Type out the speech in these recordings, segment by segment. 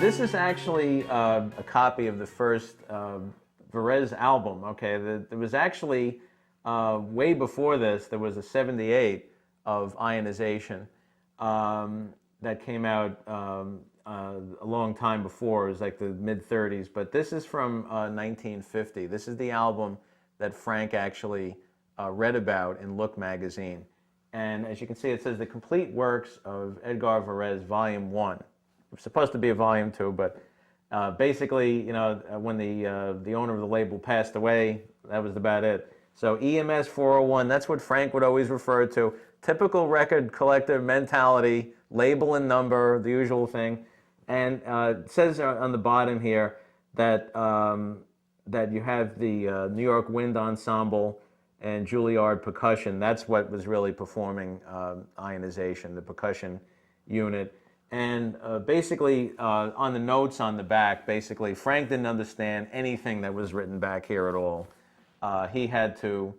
This is actually a copy of the first Varese album. Okay, there was actually way before this. There was a '78 of Ionization that came out a long time before. It was like the mid-'30s, but this is from 1950. This is the album that Frank actually read about in Look magazine. And as you can see, it says the complete works of Edgar Varese, Volume 1. It was supposed to be a Volume 2, but basically, you know, when the owner of the label passed away, that was about it. So EMS 401, that's what Frank would always refer to. Typical record collector mentality, label and number, the usual thing. And it says on the bottom here that, that you have the New York Wind Ensemble and Juilliard percussion. That's what was really performing Ionization, the percussion unit. And basically, on the notes on the back, basically, Frank didn't understand anything that was written back here at all. He had to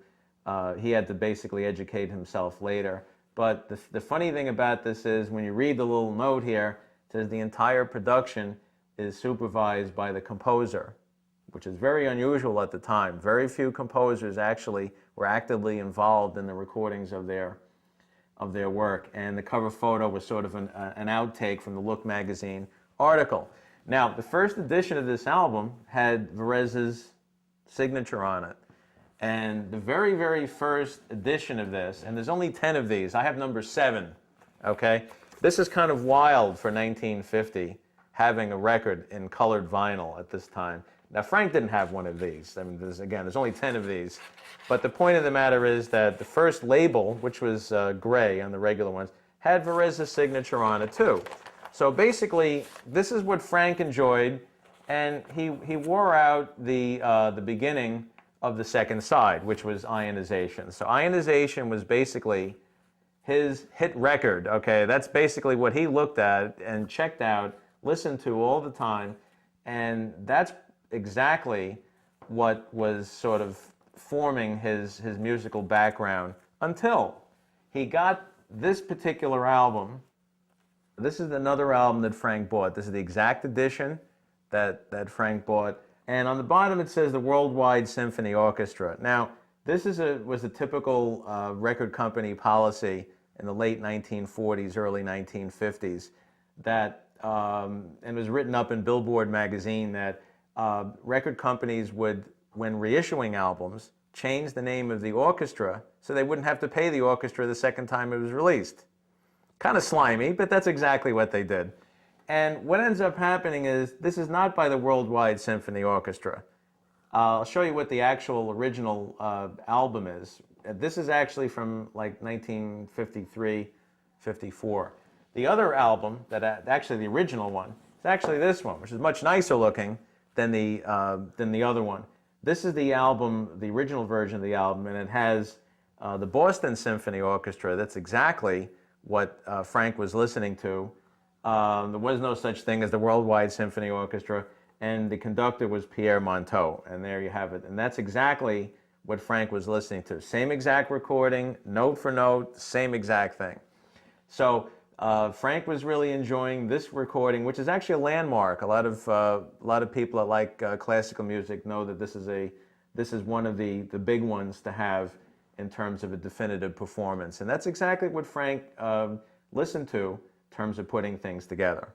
basically educate himself later. But the funny thing about this is, when you read the little note here, it says the entire production is supervised by the composer, which is very unusual at the time. Very few composers actually were actively involved in the recordings of their work. And the cover photo was sort of an outtake from the Look magazine article. Now, the first edition of this album had Varese's signature on it. And the very, very first edition of this, and there's only 10 of these. I have number 7, okay? This is kind of wild for 1950, having a record in colored vinyl at this time. Now, Frank didn't have one of these. I mean, there's only 10 of these. But the point of the matter is that the first label, which was gray on the regular ones, had Varese's signature on it too. So basically, this is what Frank enjoyed, and he wore out the beginning of the second side, which was Ionization. So Ionization was basically his hit record, okay? That's basically what he looked at and checked out, listened to all the time, and that's exactly what was sort of forming his musical background until he got this particular album. This is another album that Frank bought. This is the exact edition that Frank bought. And on the bottom it says the Worldwide Symphony Orchestra. Now, this was a typical record company policy in the late 1940s, early 1950s, that, and it was written up in Billboard magazine, that record companies would, when reissuing albums, change the name of the orchestra so they wouldn't have to pay the orchestra the second time it was released. Kind of slimy, but that's exactly what they did. And what ends up happening is, this is not by the Worldwide Symphony Orchestra. I'll show you what the actual original album is. This is actually from like 1953, 54. The other album, actually the original one, is actually this one, which is much nicer looking than the other one. This is the album, the original version of the album, and it has the Boston Symphony Orchestra. That's exactly what Frank was listening to. There was no such thing as the Worldwide Symphony Orchestra, and the conductor was Pierre Monteau, and there you have it. And that's exactly what Frank was listening to. Same exact recording, note for note, same exact thing. So Frank was really enjoying this recording, which is actually a landmark. A lot of people that like classical music know that this is one of the big ones to have in terms of a definitive performance. And that's exactly what Frank listened to in terms of putting things together.